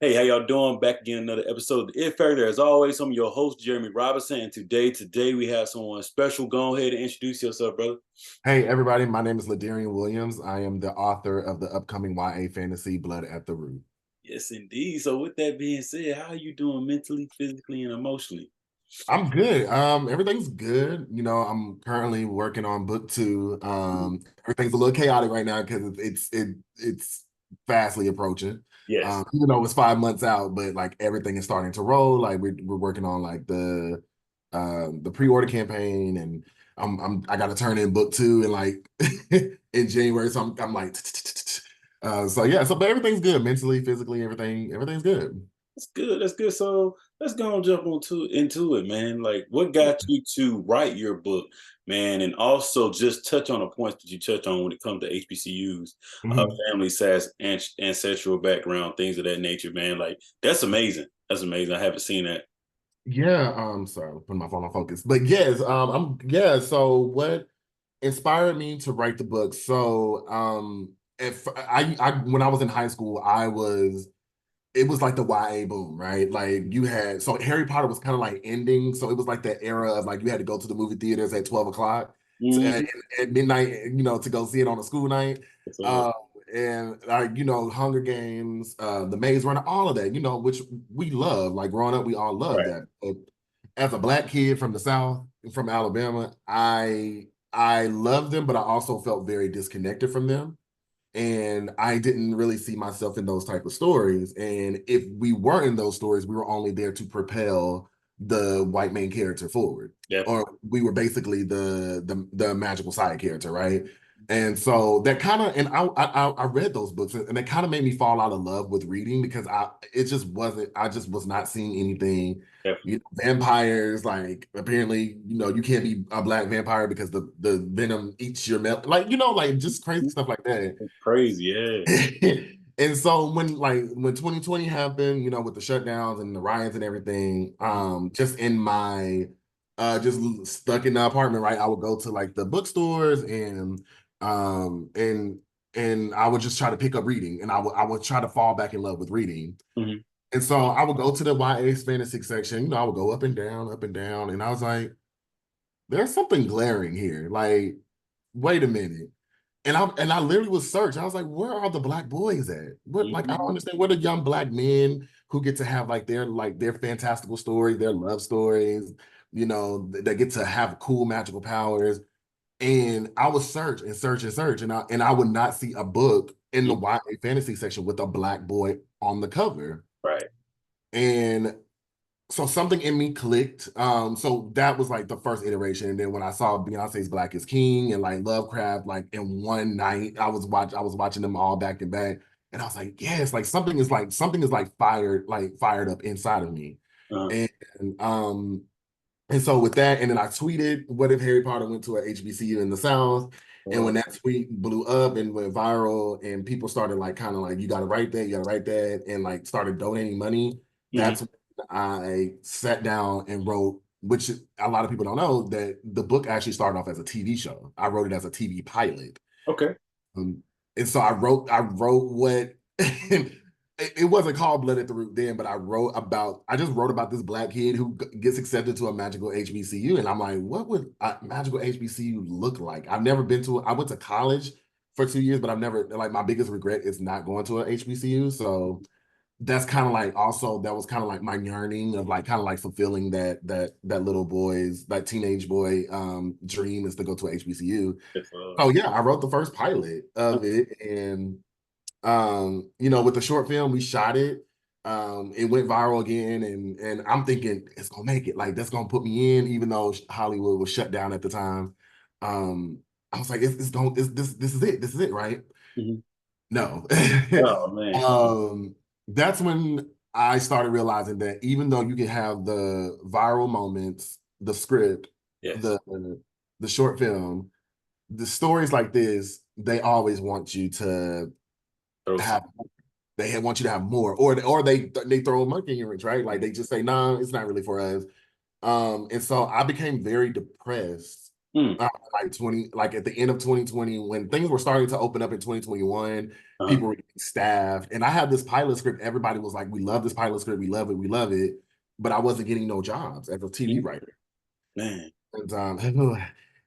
Hey, how y'all doing? Back again, another episode of the It Factor. As always, I'm your host, Jeremy Robinson, and today we have someone special. Go ahead and introduce yourself, brother. Hey, everybody. My name is LaDarrion Williams. I am the author of the upcoming YA fantasy Blood at the Root. Yes, indeed. So, with that being said, how are you doing mentally, physically, and emotionally? I'm good. Everything's good. I'm currently working on book two. Everything's a little chaotic right now because it's fastly approaching. Yes. Even though it's 5 months out, but like everything is starting to roll. Like we're working on like the pre-order campaign, and I got to turn in book two in like in January. So I'm like, so yeah. So but everything's good mentally, physically, everything's good. That's good. That's good. So, let's go and jump into it, man. Like, what got you to write your book, man? And also just touch on the points that you touch on when it comes to HBCUs, Mhm. family size, ancestral background, things of that nature, man. Like, that's amazing. That's amazing. I haven't seen that. Yeah, sorry, I'm putting my phone on focus. But yes, so what inspired me to write the book? So, if I when I was in high school, it was like the YA boom, right? Like you had so Harry Potter was kind of like ending, so it was like that era of like you had to go to the movie theaters at 12 o'clock Mhm. at midnight, to go see it on a school night. So, Uh, and like Hunger Games, The Maze Runner, all of that, which we love. Like growing up, we all loved right. that. But as a black kid from the South, from Alabama, I loved them, but I also felt very disconnected from them, and I didn't really see myself in those type of stories. And if we were in those stories, we were only there to propel the white main character forward, Definitely. or we were basically the magical side character, right? And so that kind of, and I read those books, and it kind of made me fall out of love with reading because it just wasn't, I just was not seeing anything. Definitely. Vampires, like apparently, you can't be a black vampire because the venom eats your mouth, like like just crazy stuff like that. It's crazy. Yeah. And so when 2020 happened, with the shutdowns and the riots and everything, just in my just stuck in the apartment, right? I would go to like the bookstores, um and and I would just try to pick up reading, and I would try to fall back in love with reading. Mhm. And so I would go to the YA fantasy section, I would go up and down, and I was like, there's something glaring here. Like, wait a minute. And I literally was searching. I was like, where are the black boys at? What, like, I don't Mhm. understand. Where the young black men who get to have like their fantastical stories, their love stories, that get to have cool magical powers. And I would search and search and search, and I would not see a book in the Mhm. YA fantasy section with a black boy on the cover. Right. And so something in me clicked. So that was like the first iteration. And then when I saw Beyonce's Black is King and like Lovecraft, like in one night, I was watching them all back to back. And I was like, yes, like something is like fired up inside of me. Uh-huh. And um, and so with that, and then I tweeted, what if Harry Potter went to a HBCU in the South? And Uh, when that tweet blew up and went viral, and people started like kind of like, you gotta write that, you gotta write that, and like started donating money, mhm. that's when I sat down and wrote, which a lot of people don't know, that the book actually started off as a TV show. I wrote it as a TV pilot. Okay. Um, and so I wrote what it wasn't called Blood at the Root then, but I just wrote about this black kid who gets accepted to a magical HBCU. And I'm like, what would a magical HBCU look like? I've never been to I went to college for 2 years, but I've never, like, my biggest regret is not going to a HBCU. So that's kind of like, also that was kind of like my yearning of like kind of like fulfilling that little boy's, that teenage boy dream, is to go to a HBCU. It's, Oh yeah, I wrote the first pilot of it, and with the short film, we shot it. It went viral again, and I'm thinking it's gonna make it. Like that's gonna put me in, even though Hollywood was shut down at the time. I was like, it's going, this is it, right? mhm. No. Oh man. That's when I started realizing that even though you can have the viral moments, the script, Yes. the the short film, the stories like this, they always want you to Throw some. have, want you to have more, or they throw a monkey in your wrench, right? Like they just say, no, it's not really for us. And so I became very depressed Mm. Like 20, like at the end of 2020, when things were starting to open up in 2021, Uh-huh. people were getting staffed. And I had this pilot script. Everybody was like, we love this pilot script. We love it. We love it. But I wasn't getting no jobs as a TV Mm. writer. Man. And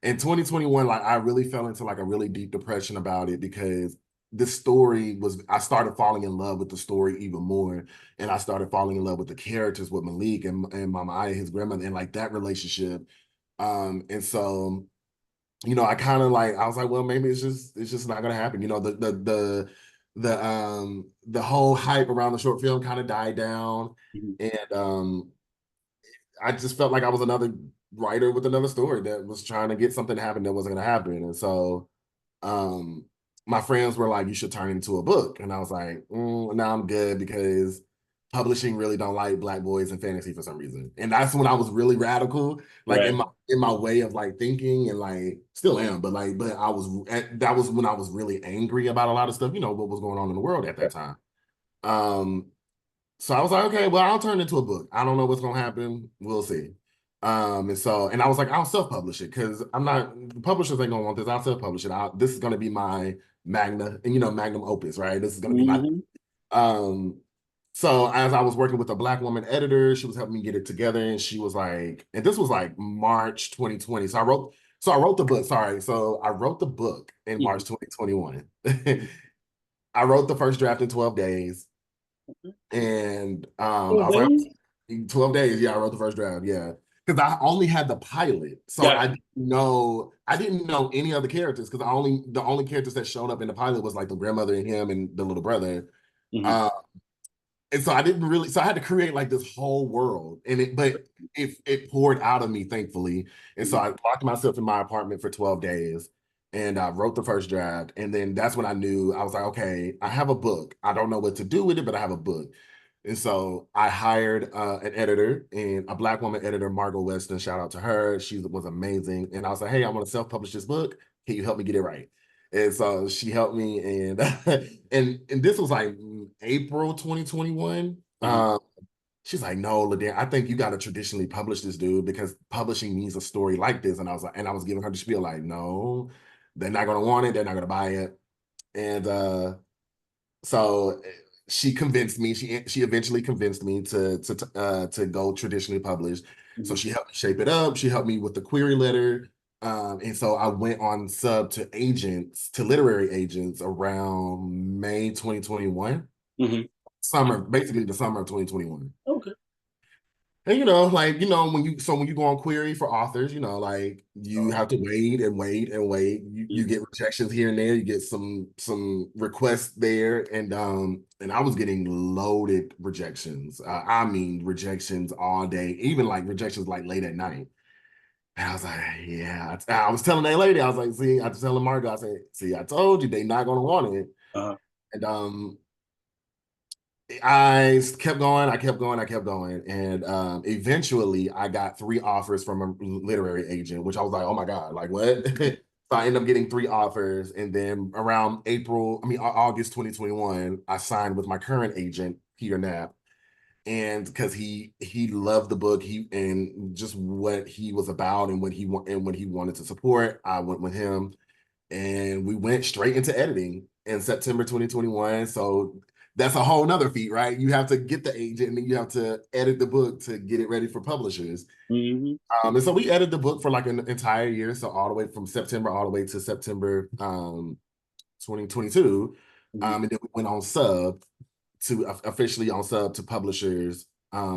in 2021, like I really fell into like a really deep depression about it because this story was, I started falling in love with the story even more. And I started falling in love with the characters with Malik and Mama Aya, his grandmother, and like that relationship. And so, I kind of like, I was like, well, maybe it's just not gonna happen. The whole hype around the short film kind of died down. Mhm. And I just felt like I was another writer with another story that was trying to get something to happen that wasn't going to happen. And so um, my friends were like, you should turn it into a book. And I was like, no, I'm good because publishing really don't like Black boys in fantasy for some reason. And that's when I was really radical, like Right. in my way of like thinking and like still am, but that was when I was really angry about a lot of stuff, what was going on in the world at that time. Um, so I was like, okay, well, I'll turn it into a book. I don't know what's gonna happen. We'll see. And I was like, I'll self-publish it because I'm not the publishers ain't gonna want this. I'll self-publish it. This is gonna be my magna and magnum opus, right? This is gonna be my Hmm. um so as I was working with a Black woman editor, she was helping me get it together, and she was like, and this was like March 2020. So I wrote the book. Sorry. So I wrote the book in Hmm. March 2021. I wrote the first draft in 12 days. And I Oh, was like, days? 12 days. Yeah, I wrote the first draft. Yeah. Because I only had the pilot. So Got I didn't know any other characters because the only characters that showed up in the pilot was like the grandmother and him and the little brother. you. Hmm. Uh, and so I had to create like this whole world. But it poured out of me, thankfully. And so Hmm. I locked myself in my apartment for 12 days and I wrote the first draft. And then that's when I knew I was like, okay, I have a book. I don't know what to do with it, but I have a book. And so I hired an editor and a Black woman editor, Margot Weston. Shout out to her. She was amazing. And I was like, hey, I want to self-publish this book. Can you help me get it right? And so she helped me, and and this was like April 2021. Uh-huh. She's like, no, LaDarrion, I think you got to traditionally publish this, dude, because publishing needs a story like this. And I was giving her the spiel like, no, they're not gonna want it, they're not gonna buy it. And so she convinced me. She eventually convinced me to go traditionally published. So Hmm. she helped me shape it up. She helped me with the query letter. And so I went on sub to literary agents around May 2021, Hmm. basically the summer of 2021. Okay. And when you go on query for authors, like you have to wait and wait and wait. You Hmm. get rejections here and there. You get some requests there, and I was getting loaded rejections. I mean rejections all day, even like rejections like late at night. And I was like, yeah. I was telling that lady, I was like, see, I was telling Margo, I said, see, I told you they not gonna want it. Uh-huh. And I kept going, I kept going, I kept going. And eventually I got 3 offers from a literary agent, which I was like, oh my God, like what? So I ended up getting 3 offers. And then around August 2021, I signed with my current agent, Peter Knapp. And because he loved the book, and just what he was about and what he wanted to support, I went with him and we went straight into editing in September 2021. So that's a whole nother feat, right? You have to get the agent and then you have to edit the book to get it ready for publishers. Hmm. And so we edited the book for like an entire year. So all the way from September all the way to September 2022. Hmm. And then we went on sub to officially on sub to publishers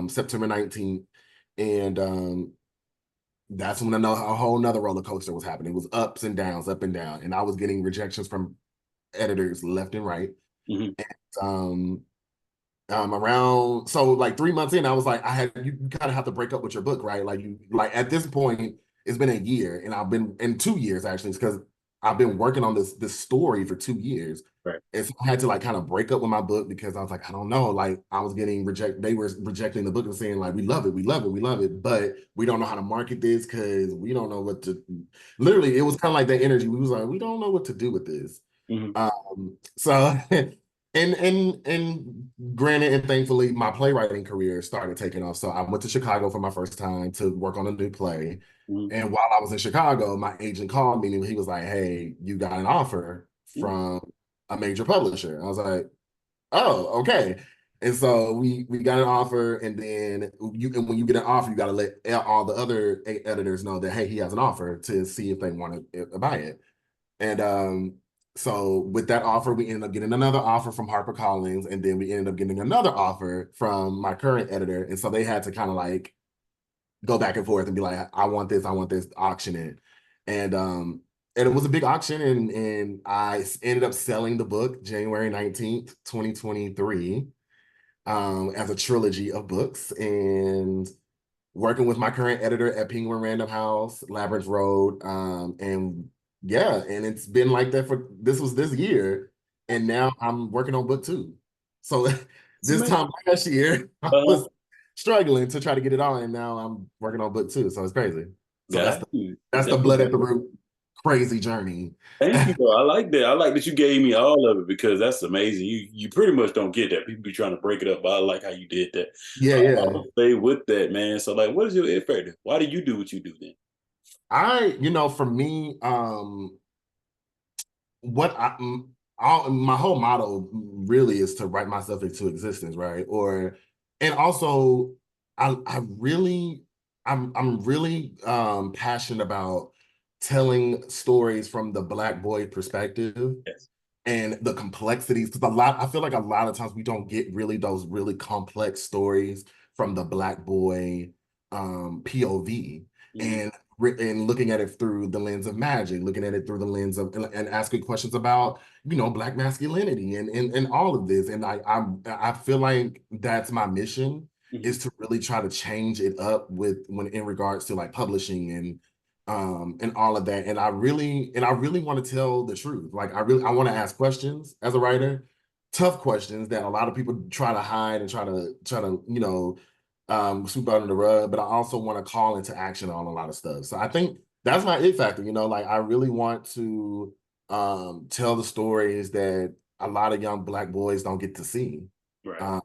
September 19th. And that's when a whole nother roller coaster was happening. It was ups and downs, up and down. And I was getting rejections from editors left and right. Hmm. Um, around so like 3 months in, I was like, you kind of have to break up with your book, right? Like at this point, it's been a year, and I've been in 2 years actually, because I've been working on this story for 2 years. Right. And so I had to like kind of break up with my book because I was like, I don't know. Like I was getting rejected. They were rejecting the book and saying, like, we love it, we love it, we love it. But we don't know how to market this because we don't know what to literally, it was kind of like that energy. We was like, we don't know what to do with this. Hmm. So And granted, and thankfully, my playwriting career started taking off. So I went to Chicago for my first time to work on a new play. Mhm. And while I was in Chicago, my agent called me and he was like, "Hey, you got an offer Mhm. from a major publisher." I was like, "Oh, okay." And so we got an offer, and then and when you get an offer, you got to let all the other editors know that, hey, he has an offer, to see if they want to buy it. And so with that offer, we ended up getting another offer from HarperCollins, and then we ended up getting another offer from my current editor. And so they had to kind of like go back and forth and be like, I want this, auction it. And it was a big auction, and I ended up selling the book January 19th, 2023, as a trilogy of books, and working with my current editor at Penguin Random House, Labyrinth Road. And yeah, and it's been like that for this year. And now I'm working on book two. So It's this amazing. time last year, I Uh, was struggling to try to get it on, and now I'm working on book two. So it's crazy. So got you. that's the blood Dang. at the root crazy journey. Thank you, bro. I like that. I like that you gave me all of it because that's amazing. You pretty much don't get that. People be trying to break it up, but I like how you did that. Yeah, I yeah. would stay with that, man. So, like, what is your it factor? Why do you do what you do then? For me, what my whole motto really is to write myself into existence, right? And also, I really, I'm really passionate about telling stories from the Black boy perspective Yes. and the complexities. Because I feel like a lot of times we don't get really those really complex stories from the Black boy POV. Mhm. And looking at it through the lens of magic, looking at it through the lens of, and asking questions about, Black masculinity and all of this. And I feel like that's my mission, Mhm. is to really try to change it up when in regards to like publishing and all of that. And I really want to tell the truth. Like I want to ask questions as a writer, tough questions that a lot of people try to hide and try to sweep under the rug. But I also want to call into action on a lot of stuff. So I think that's my it factor. Like I really want to tell the stories that a lot of young Black boys don't get to see. Right. Um,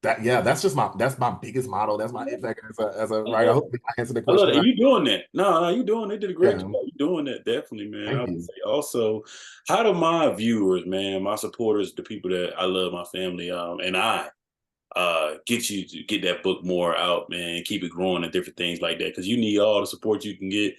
that's my biggest model. That's my it factor as a I writer. I love hope I answered the I love question that. And right. you doing that. No, no, you doing. They did a great job. Yeah, You doing that, definitely, man. I thank would you. say also, how do my viewers, man, my supporters, the people that I love, my family, and I get you to get that book more out, man, keep it growing and different things like that. Because you need all the support you can get,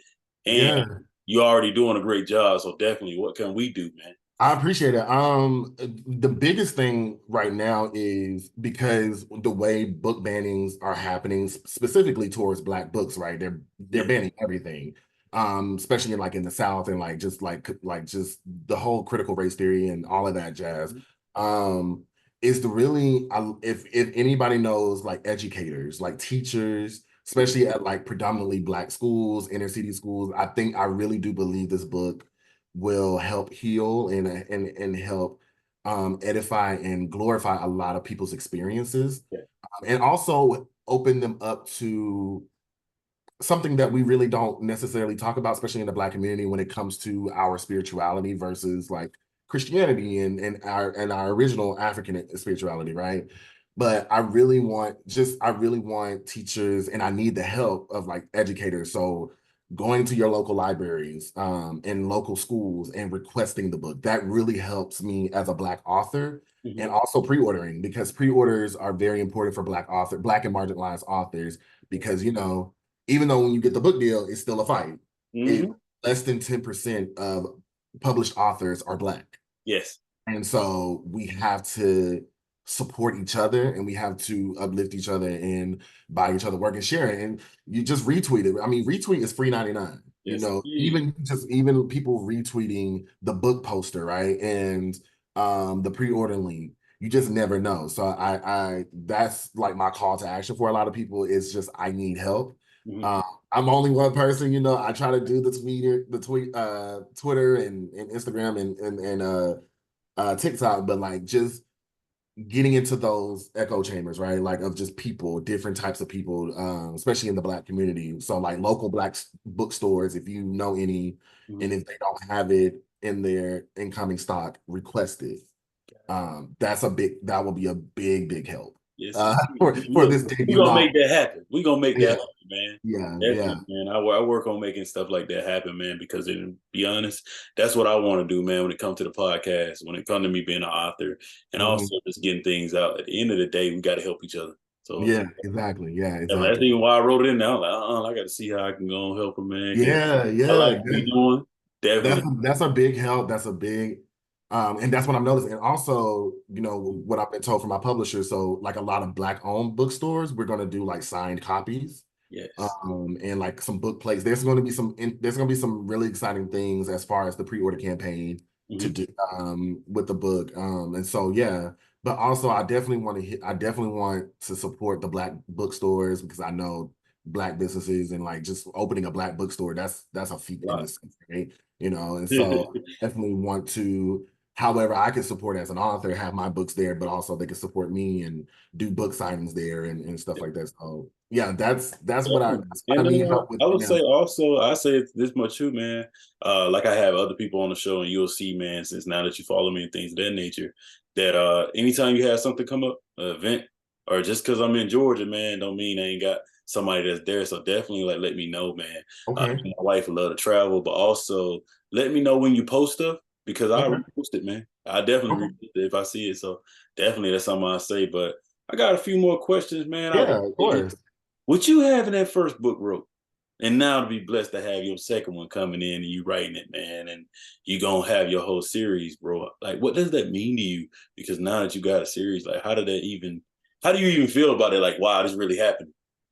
and Yeah. you're already doing a great job. So definitely, what can we do, man? I appreciate it. The biggest thing right now is because the way book bannings are happening, specifically towards Black books, right? They're Yeah. banning everything, especially in the South, and just the whole critical race theory and all of that jazz. Um, is the really if anybody knows like educators, like teachers, especially at like predominantly Black schools, inner city schools, I really do believe this book will help heal and help edify and glorify a lot of people's experiences, Yeah. and also open them up to something that we really don't necessarily talk about, especially in the Black community, when it comes to our spirituality versus like Christianity and our original African spirituality, right? But I really want teachers, and I need the help of like educators. So going to your local libraries and local schools and requesting the book, that really helps me as a Black author. Mhm. And also pre-ordering, because pre-orders are very important for Black and marginalized authors, because even though when you get the book deal, it's still a fight. It Mhm. Less than 10% of published authors are Black. Yes. And so we have to support each other, and we have to uplift each other and buy each other work and share it. And you just retweet it. I mean, retweet is free 99. Yes. Yeah. Even people retweeting the book poster, right? And the pre-order link. You just never know. So I that's like my call to action for a lot of people, is just I need help. Mhm. Uh, I'm only one person, I try to do Twitter and Instagram and TikTok, but like just getting into those echo chambers, right? Like of just people, different types of people, especially in the Black community. So like local Black bookstores, if you know any, Mhm. and if they don't have it in their incoming stock, request it. That will be a big help Yes, indeed. for Look, this we debut gonna novel. make that happen. We gonna make that Yeah, happen, man. yeah. Definitely, man. I work on making stuff like that happen, man. Because to be honest, that's what I want to do, man. When it comes to the podcast, when it comes to me being an author, and Mhm. also just getting things out. At the end of the day, we got to help each other. So Yeah, exactly. Yeah, that's exactly. even why I wrote it in there. I'm like, I got to see how I can go and help him, man. Because Yeah, I like yeah. what he's doing. Definitely. That's a big help. That's a big and that's what I'm noticing. And also, what I've been told from my publisher. So like a lot of black owned bookstores, we're gonna do like signed copies. Yes. And like some book plates. There's going to be some really exciting things as far as the pre-order campaign to Hmm. do with the book. And so yeah, but also I definitely want to support the black bookstores because I know black businesses and like just opening a black bookstore, that's a feat A in lot. this, right? And so I definitely want to, however I can support as an author, have my books there, but also they can support me and do book signings there and stuff like that. So yeah, Definitely. that's what I And need help with I right would now. say also, I say it this much too, man. Like I have other people on the show, and you'll see, man, since now that you follow me and things of that nature, that anytime you have something come up, an event, or just because I'm in Georgia, man, don't mean I ain't got somebody that's there. So definitely, like, let me know, man. Okay. My wife would love to travel, but also let me know when you post stuff because I Okay. repost it, man. I definitely Okay. repost it if I see it. So definitely, that's something I say. But I got a few more questions, man. I Yeah, of course. what you having that first book wrote, and now to be blessed to have your second one coming in and you writing it, man, and you gonna have your whole series, bro. Like, what does that mean to you? Because now that you got a series, like, how do you even feel about it? Like, wow, this really happened.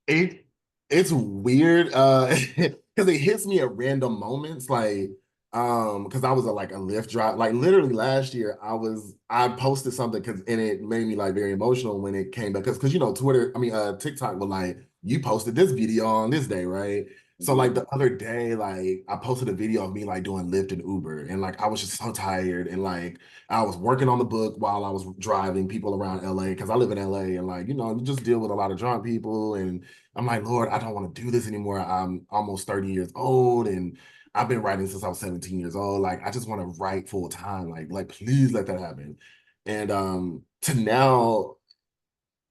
It it's weird because it hits me at random moments like because I was like a Lyft drive like literally last year I posted something because and it made me like very emotional when it came back because Twitter, I mean TikTok was like you posted this video on this day, right? So Mhm. like the other day like I posted a video of me like doing Lyft and Uber and like I was just so tired and like I was working on the book while I was driving people around LA because I live in LA and like you just deal with a lot of drunk people and I'm like, Lord, I don't want to do this anymore. I'm almost 30 years old and I've been writing since I was 17 years old. Like, I just want to write full time. Like, please let that happen. And to now,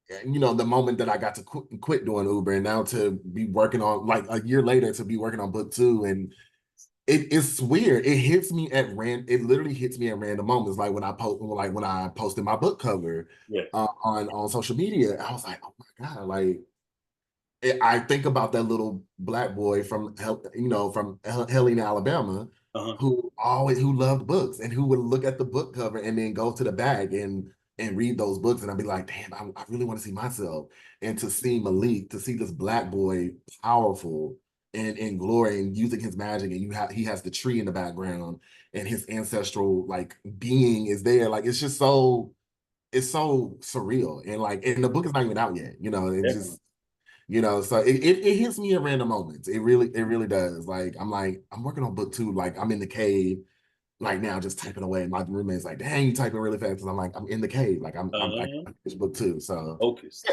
the moment that I got to quit doing Uber and now to be working on like a year later to be working on book two. And it's weird. It literally hits me at random moments. Like when I posted my book cover Yeah. on social media, I was like, oh my God, like I think about that little black boy from Helena, Alabama, Uh-huh. who loved books and who would look at the book cover and then go to the bag and read those books and I'd be like, damn, I really want to see myself and to see Malik, to see this black boy powerful and in glory and using his magic and he has the tree in the background and his ancestral like being is there, like it's so surreal and like and the book is not even out yet, and Definitely. just so it hits me at random moments. It really does. Like I'm working on book two. Like I'm in the cave like now, just typing away. And my roommate's like, "Dang, you typing really fast." And I'm like, "I'm in the cave. Like I Uh-huh. finished book two." So Focused.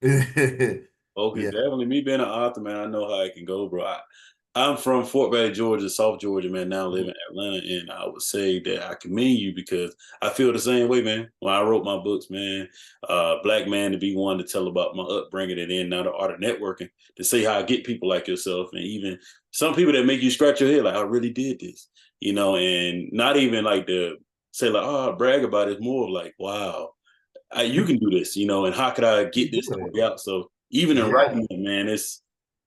yeah, Focus, yeah. definitely. Me being an author, man, I know how it can go, bro. I'm from Fort Valley, Georgia, South Georgia, man. Now I live in Atlanta, and I would say that I commend you because I feel the same way, man. When I wrote my books, man, black man to be one to tell about my upbringing, and then now the art of networking to say how I get people like yourself, and even some people that make you scratch your head, like I really did this, and not even like to say like, oh, I brag about it. It's more of like, wow, you can do this, and how could I get this story out? So even in Yeah, writing it, man, it's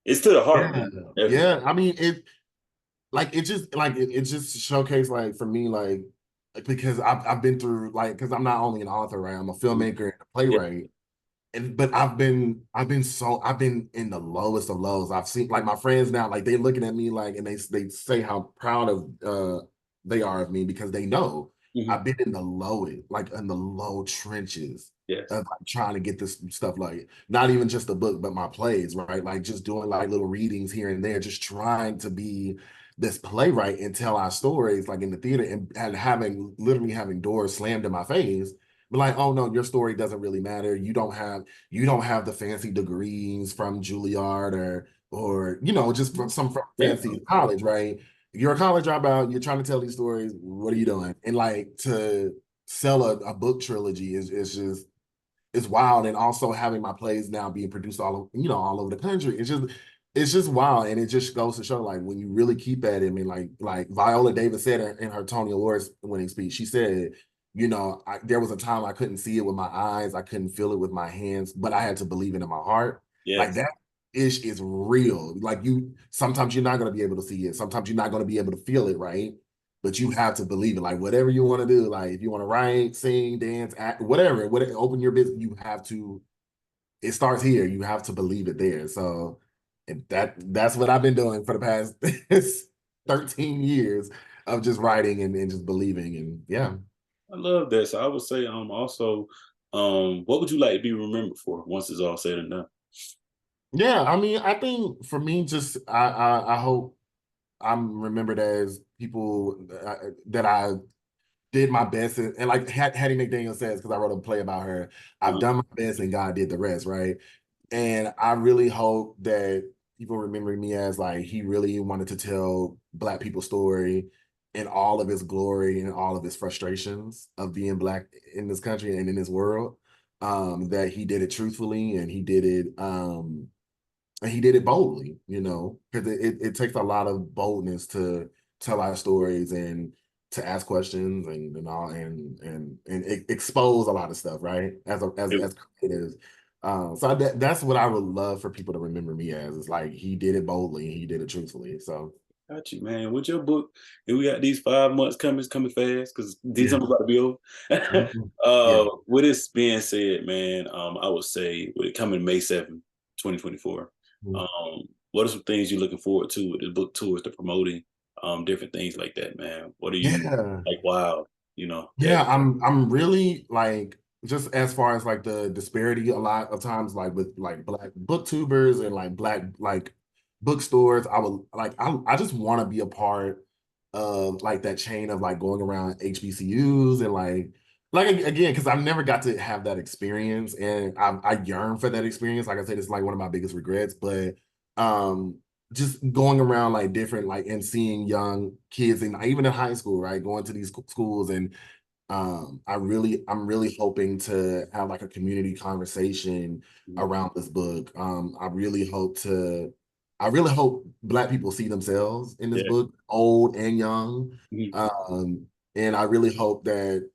to the heart, yeah, man. Definitely. yeah. I mean, it just showcased like for me like because I've been through like because I'm not only an author, right? I'm a Mhm. filmmaker and a Yeah. playwright. But I've been in the lowest of lows. I've seen like my friends now, like they looking at me like and they say how proud of they are of me because they know Hmm. I've been in the lowest, like in the low trenches Yes. of like trying to get this stuff like not even just the book, but my plays, right? Like just doing like little readings here and there, just trying to be this playwright and tell our stories like in the theater and having doors slammed in my face but like, oh no, your story doesn't really matter. You don't have the fancy degrees from Juilliard or just from fancy Definitely. college, right? You're a college dropout, you're trying to tell these stories, what are you doing? And like sell a book trilogy is just it's wild. And also having my plays now being produced all over the country. It's just wild. And it just goes to show like when you really keep at it, I mean, like Viola Davis said in her Tony Awards winning speech, she said, there was a time I couldn't see it with my eyes, I couldn't feel it with my hands, but I had to believe it in my heart. Like Yes. that ish is real. Like sometimes you're not gonna be able to see it, sometimes you're not gonna be able to feel it, right? But you have to believe it. Like whatever you want to do, like if you want to write, sing, dance, act, whatever, open your business, you have to. It starts here. You have to believe it there. So that's what I've been doing for the past 13 years of just writing and just believing. And yeah. I love that. So I would say also what would you like to be remembered for once it's all said and done? Yeah, I mean, I think for me, just I hope I'm remembered as people that I did my best, and like Hattie McDaniel says, because I wrote a play about her, I've Uh, done my best and God did the rest, right? And I really hope that people remember me as like he really wanted to tell Black people's story in all of its glory and all of its frustrations of being Black in this country and in this world. That he did it truthfully and he did it boldly, because it takes a lot of boldness to tell our stories and to ask questions and all and expose a lot of stuff, right? As creatives. So that's what I would love for people to remember me as. Is like he did it boldly and he did it truthfully. So Got you, man. With your book, and we got these 5 months coming, it's coming fast because yeah. December about to be over. Mhm. Yeah. With this being said, man, I would say with it coming May 7th, 2024, Mhm. what are some things you're looking forward to with the book tours, the promoting, different things like that, man? What are you Yeah. like? Wow, that Yeah, I'm really like just as far as like the disparity a lot of times like with like Black booktubers and like Black like bookstores, I would like I just want to be a part of like that chain of like going around HBCUs and like again because I've never got to have that experience and I yearn for that experience. Like I said, it's like one of my biggest regrets, but um just going around like different like and seeing young kids and even in high school, right, going to these schools and I'm really hoping to have like a community conversation Mhm, around this book. I really hope Black people see themselves in this yeah, book, old and young. mhm, Um, and I really hope that,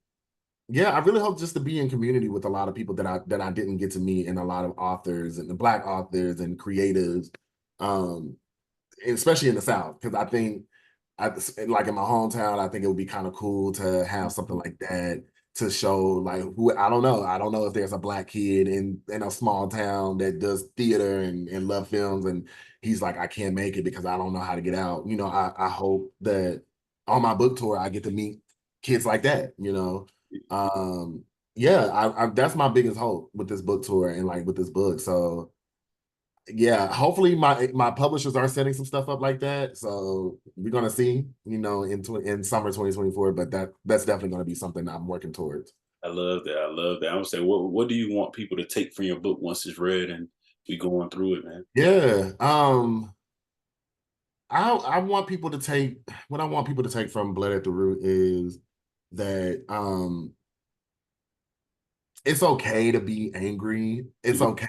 yeah, I really hope just to be in community with a lot of people that I didn't get to meet, and a lot of authors and the Black authors and creatives. Um, especially in the South, because I think, like in my hometown, I think it would be kind of cool to have something like that to show, like who I don't know if there's a Black kid in a small town that does theater and love films, and he's like, I can't make it because I don't know how to get out. I hope that on my book tour I get to meet kids like that. Um, yeah, that's my biggest hope with this book tour and like with this book. So yeah, hopefully my publishers are setting some stuff up like that. So we're gonna see, in summer 2024. But that's definitely gonna be something I'm working towards. I love that. I love that. I would say, what do you want people to take from your book once it's read and we going through it, man? Yeah. I want people to take what I want people to take from Blood at the Root is that it's okay to be angry. Mhm. It's okay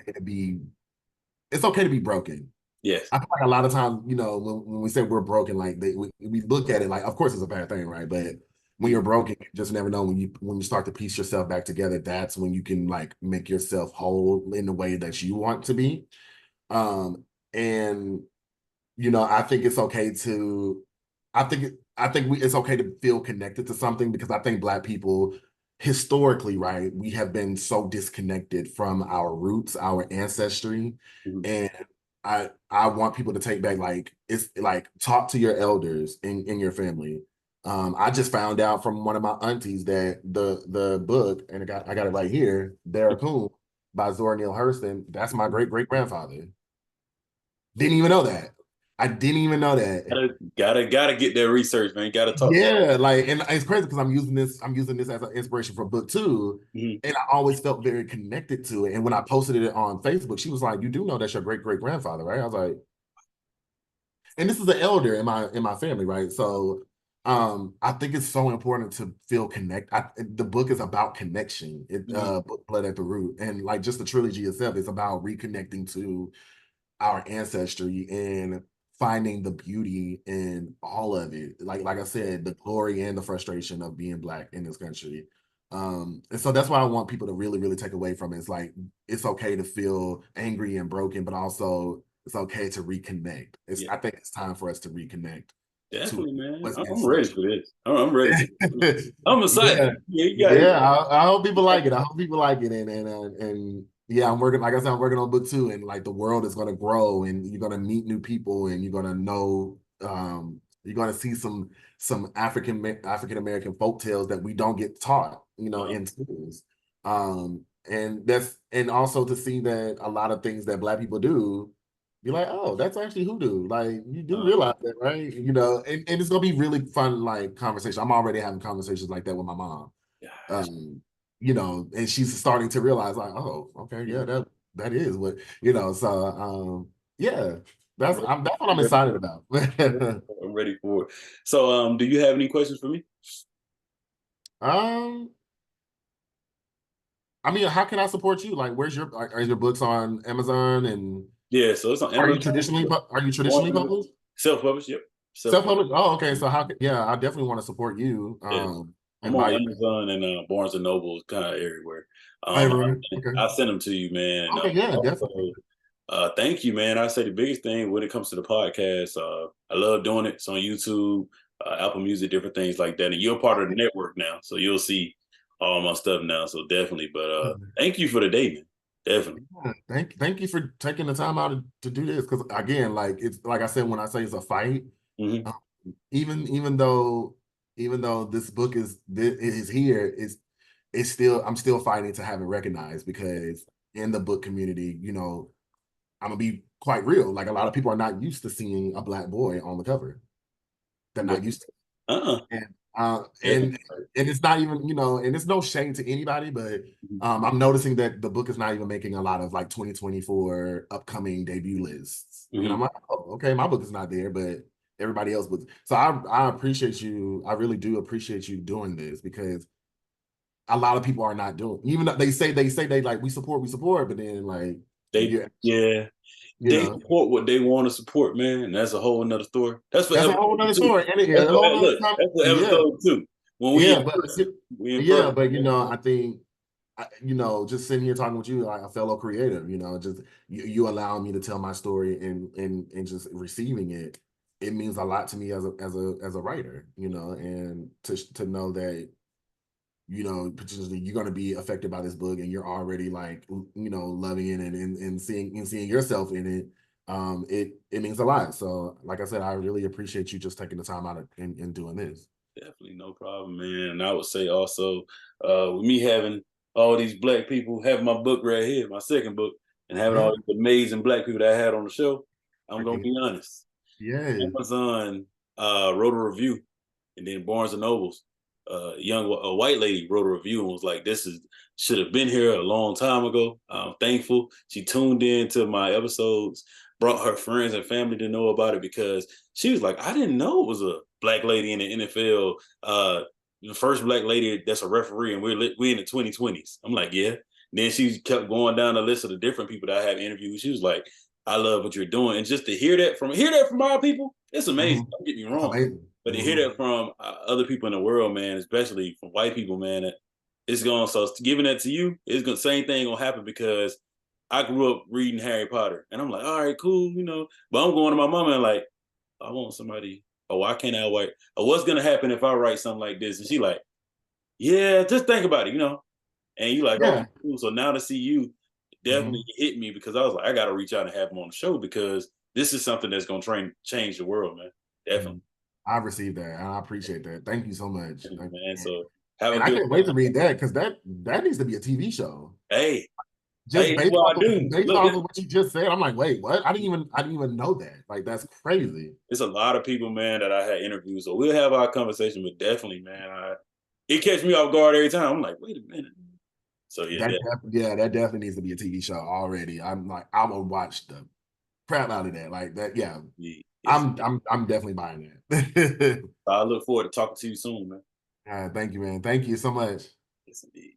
to be broken. Yes. I feel like a lot of times, when we say we're broken, like we look at it like, of course, it's a bad thing, right? But when Mhm. you're broken, you just never know when you start to piece yourself back together. That's when you can like make yourself whole in the way that you want to be. And I think it's okay to, I think it's okay to feel connected to something because I think Black people historically, right, we have been so disconnected from our roots, our ancestry, Mhm. and I want people to take back like it's like talk to your elders in your family. I just found out from one of my aunties that the book, and I got it right here, Barracoon by Zora Neale Hurston. That's my great great grandfather. Didn't even know that. I didn't even know that. Gotta get that research, man. Gotta talk to. Yeah, like, and it's crazy because I'm using this as an inspiration for book two, Mhm. and I always felt very connected to it. And when I posted it on Facebook, she was like, "You do know that's your great great grandfather, right?" I was like, and this is an elder in my family, right? So I think it's so important to feel the book is about connection. Blood at the Root, and like just the trilogy itself is about reconnecting to our ancestry and finding the beauty in all of it. Like I said, the glory and the frustration of being Black in this country. And so that's why I want people to really, really take away from it. It's like it's okay to feel angry and broken, but also it's okay to reconnect. Yeah, I think it's time for us to reconnect to definitely, man. what's I'm ready ancestral. for this. I'm ready for this. I'm Yeah, excited. Yeah, you got it. yeah. I hope people like it. I hope people like it, and yeah, I'm working. Like I said, I'm working on book two, and like the world is gonna grow, and you're gonna meet new people, and you're gonna know. You're gonna see some African American folk tales that we don't get taught, Uh, in schools. And also to see that a lot of things that Black people do, you're like, oh, that's actually hoodoo. Like you do uh, realize that, right? And it's gonna be really fun, like conversation. I'm already having conversations like that with my mom. gosh. Um, and she's starting to realize, like, oh, okay, yeah, that is what, so yeah, I'm ready. that's what I'm I'm ready. excited about. I'm ready for it. So, do you have any questions for me? um, I mean, how can I support you? Like, are your books on Amazon, and Yeah, so it's on Amazon. are you Barnes traditionally and Noble. published? Self-published. Yep. Self-published. Self-published? Oh, okay. So yeah, I definitely want to support you, Yeah. I'm and on buy your Amazon and Barnes and Noble, kind of everywhere. favorite. Okay. I'll send them to you, man. And Okay, yeah, definitely. also, thank you, man. I say the biggest thing when it comes to the podcast, I love doing it. It's on YouTube, Apple Music, different things like that. And you're part of the network now, so you'll see all my stuff now. So definitely. But thank you for the day, man. Definitely. Yeah, thank you for taking the time out to do this. Because again, like it's like I said, when I say it's a fight, Hmm. um, even though this book is here, it's still I'm still fighting to have it recognized, because in the book community, I'm gonna be quite real. Like a lot of people are not used to seeing a Black boy on the cover. They're not used to. Uh-uh. And uh and Definitely. and it's not even, and it's no shame to anybody, but I'm noticing that the book is not even making a lot of like 2024 upcoming debut lists. And Hmm. I'm like, oh, okay, my book is not there, but everybody else books. So I appreciate you. I really do appreciate you doing this, because a lot of people are not doing, even though they say they like we support, but then like They, yeah, yeah, you they know, support what they want to support, man. And that's a whole another story. That's for that's a episode whole nother two. story. And That's a for whole nother look. time. That's for Yeah, episode two. When we yeah, in but person, we in yeah, person. but I think just sitting here talking with you, like a fellow creative, just you allowing me to tell my story, and just receiving it, it means a lot to me as a writer, and to know that, potentially you're going to be affected by this book, and you're already like, loving it, and seeing yourself in it. It means a lot. So like I said, I really appreciate you just taking the time out and doing this. Definitely no problem, man. And I would say also, with me having all these black people, having my book right here, my second book, and having Yeah. all these amazing black people that I had on the show, I'm gonna Okay. be honest. Yeah. Amazon wrote a review, and then Barnes and Nobles, a white lady wrote a review and was like, "This is should have been here a long time ago." I'm thankful she tuned in to my episodes, brought her friends and family to know about it, because she was like, "I didn't know it was a black lady in the NFL, the first black lady that's a referee, and we in the 2020s." I'm like, "Yeah." And then she kept going down the list of the different people that I have interviewed. She was like, "I love what you're doing," and just to hear that from our people, it's amazing. Mhm. Don't get me That's wrong, amazing. but to hear that from other people in the world, man, especially from white people, man, it's going. So giving that to you, it's gonna same thing gonna happen, because I grew up reading Harry Potter, and I'm like, all right, cool. But I'm going to my mama and like, I want somebody. Oh, why can't I write? Or what's gonna happen if I write something like this? And she like, yeah, just think about it. And you like, okay, Yeah. cool. So now to see you definitely Mhm. hit me, because I was like, I got to reach out and have him on the show, because this is something that's gonna change the world, man. Definitely, Mhm. I received that, and I appreciate that. Thank you so much. man. So have a And I good can't wait to read that, because that needs to be a TV show. hey, Just that's what I do. based Look, off of what you just said, I'm like, wait, what? I didn't even know that. Like that's crazy. it's a lot of people, man, that I had interviews. So we'll have our conversation, but definitely, man, it catch me off guard every time. I'm like, wait a minute. So yeah, That definitely needs to be a TV show already. I'm like, I will watch the crap out of that. Like that, yeah. Yes, I'm definitely buying that. I look forward to talking to you soon, man. Thank you, man. Thank you so much. Yes, indeed.